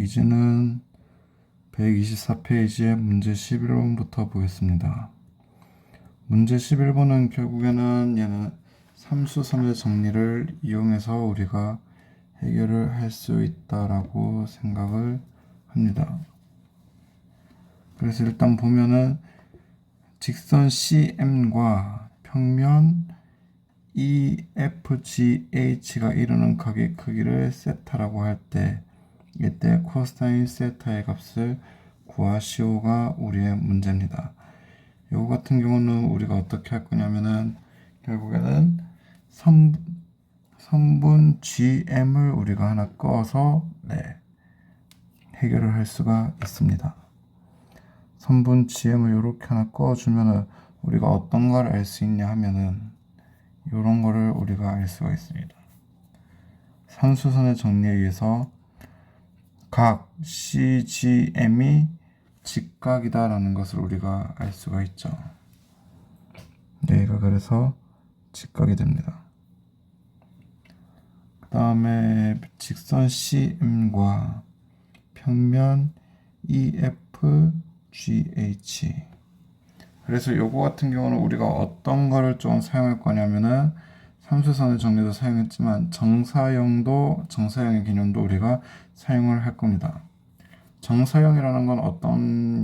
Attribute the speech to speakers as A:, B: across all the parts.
A: 이제는 124페이지의 문제 11번부터 보겠습니다. 문제 11번은 결국에는 얘는 삼수선의 정리를 이용해서 우리가 해결을 할 수 있다라고 생각을 합니다. 그래서 일단 보면은 직선 CM과 평면 EFGH가 이루는 각의 크기를 세타라고 할 때 이때 코사인 세타의 값을 구하시오가 우리의 문제입니다. 요거 같은 경우는 우리가 어떻게 할 거냐면은 결국에는 선분 GM을 우리가 하나 꺼서 해결을 할 수가 있습니다. 선분 GM을 이렇게 하나 꺼주면은 우리가 어떤 걸 알 수 있냐 하면은 이런 거를 우리가 알 수가 있습니다. 산수선의 정리에 의해서 각 CGM이 직각이다라는 것을 우리가 알 수가 있죠. 얘가 그래서 직각이 됩니다. 그 다음에 직선 CM과 평면 EFGH. 그래서 요거 같은 경우는 우리가 어떤 거를 좀 사용할 거냐면은 삼수선의 정리도 사용했지만 정사형의 개념도 우리가 사용을 할 겁니다. 정사형이라는 건 어떤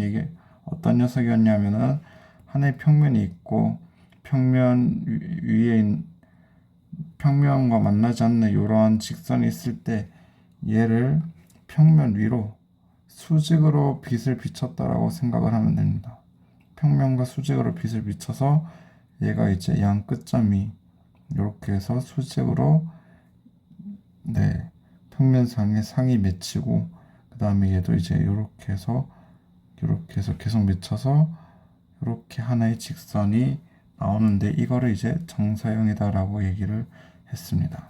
A: 녀석이었냐면은 하나의 평면이 있고 평면 위에 평면과 만나지 않는 이러한 직선이 있을 때 얘를 평면 위로 수직으로 빛을 비췄다라고 생각을 하면 됩니다. 평면과 수직으로 빛을 비춰서 얘가 이제 양 끝점이 이렇게 해서 수직으로 평면상에 상이 맺히고 그 다음에 얘도 이제 이렇게 해서 계속 맺혀서 이렇게 하나의 직선이 나오는데 이거를 이제 정사형이다라고 얘기를 했습니다.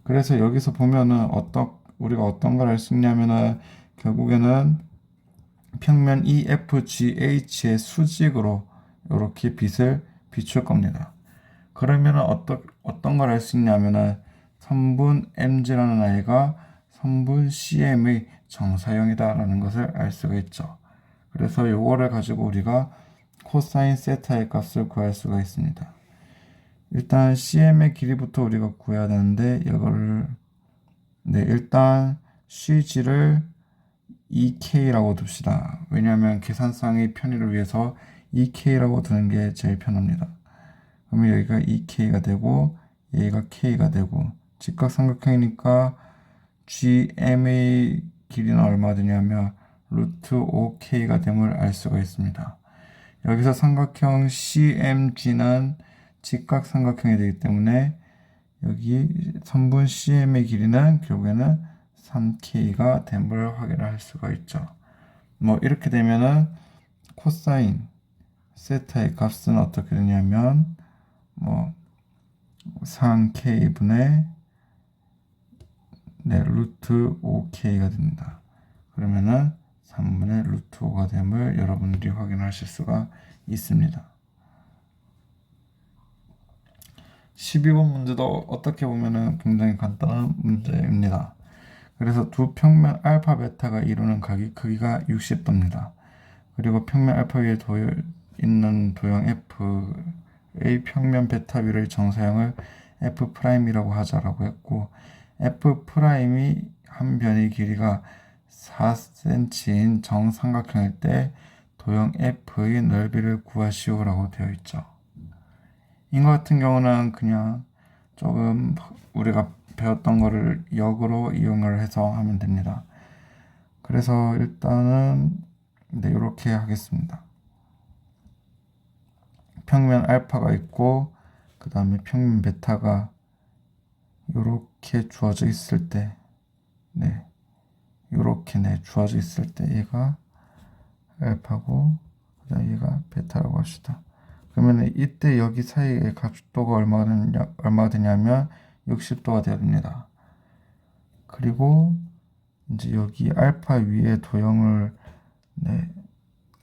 A: 그래서 여기서 보면은 우리가 어떤 걸 알 수 있냐면은 결국에는 평면 EFGH의 수직으로 이렇게 빛을 비출 겁니다. 그러면은 어떤 걸 알 수 있냐면은 선분 MG라는 아이가 선분 CM의 정사형이다라는 것을 알 수가 있죠. 그래서 요거를 가지고 우리가 코사인 세타의 값을 구할 수가 있습니다. 일단 CM의 길이부터 우리가 구해야 되는데 이거를 일단 CG를 EK라고 둡시다. 왜냐하면 계산상의 편의를 위해서 EK라고 두는 게 제일 편합니다. 그러면 여기가 EK가 되고 얘가 K가 되고 직각삼각형이니까 GM의 길이는 얼마 되냐면 루트 5K가 됨을 알 수가 있습니다. 여기서 삼각형 CMG는 직각삼각형이 되기 때문에 여기 선분 CM의 길이는 결국에는 3K가 됨을 확인할 수가 있죠. 이렇게 되면은 코사인 세타의 값은 어떻게 되냐면 3K분의 루트 5K가 됩니다. 그러면은 3분의 루트 5가 됨을 여러분들이 확인하실 수가 있습니다. 12번 문제도 어떻게 보면은 굉장히 간단한 문제입니다. 그래서 두 평면 알파 베타가 이루는 각의 크기가 60도입니다. 그리고 평면 알파 위에 있는 도형 F의 평면 베타 위의 정사형을 F'이라고 하자라고 했고 F'이 한 변의 길이가 4cm인 정삼각형일 때 도형 F의 넓이를 구하시오라고 되어 있죠. 이거 같은 경우는 그냥 조금 우리가 배웠던 거를 역으로 이용을 해서 하면 됩니다. 그래서 일단은 이렇게 하겠습니다. 평면 알파가 있고 그 다음에 평면 베타가 이렇게 주어져 있을 때 이렇게 주어져 있을 때 얘가 알파고 그 다음에 얘가 베타라고 합시다. 그러면 이때 여기 사이의 각도가 얼마가 되냐면 60도가 됩니다. 그리고 이제 여기 알파 위에 도형을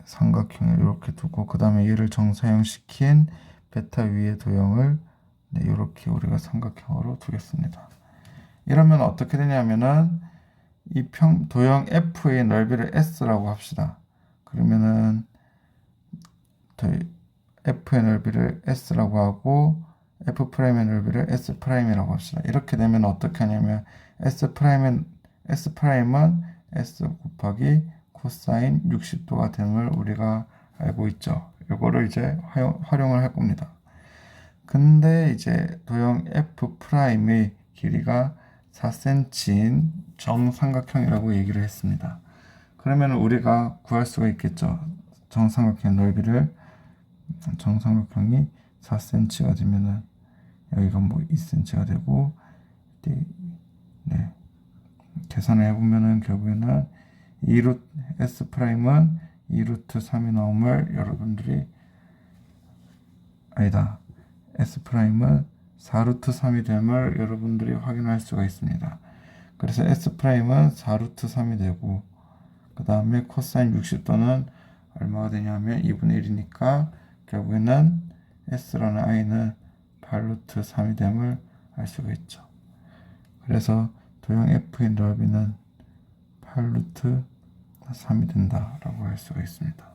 A: 삼각형을 이렇게 두고 그 다음에 얘를 정사형 시킨 베타 위에 도형을 이렇게 우리가 삼각형으로 두겠습니다. 이러면 어떻게 되냐면은 이 도형 F의 넓이를 S라고 합시다. 그러면은 F의 넓이를 S라고 하고 F'의 넓이를 S'이라고 합시다. 이렇게 되면 어떻게 하냐면 S'은 S 곱하기 코사인 60도가 됨을 우리가 알고 있죠. 이거를 이제 활용을 할 겁니다. 근데 이제 도형 F'의 길이가 4cm인 정삼각형이라고 얘기를 했습니다. 그러면 우리가 구할 수가 있겠죠. 정삼각형이 4cm가 되면은 여기가 뭐 2cm가 되고, 네, 계산을 해보면은 결국에는 S'은 2루트 3이 나옴을 여러분들이 아니다. S'은 4루트 3이 됨을 여러분들이 확인할 수가 있습니다. 그래서 S'은 4루트 3이 되고, 그 다음에 코사인 60도는 얼마가 되냐면 2분의 1이니까 결국에는 S라는 I는 8루트 3이 됨을 알 수가 있죠. 그래서 도형 F의 넓이는 8루트 3이 된다라고 할 수가 있습니다.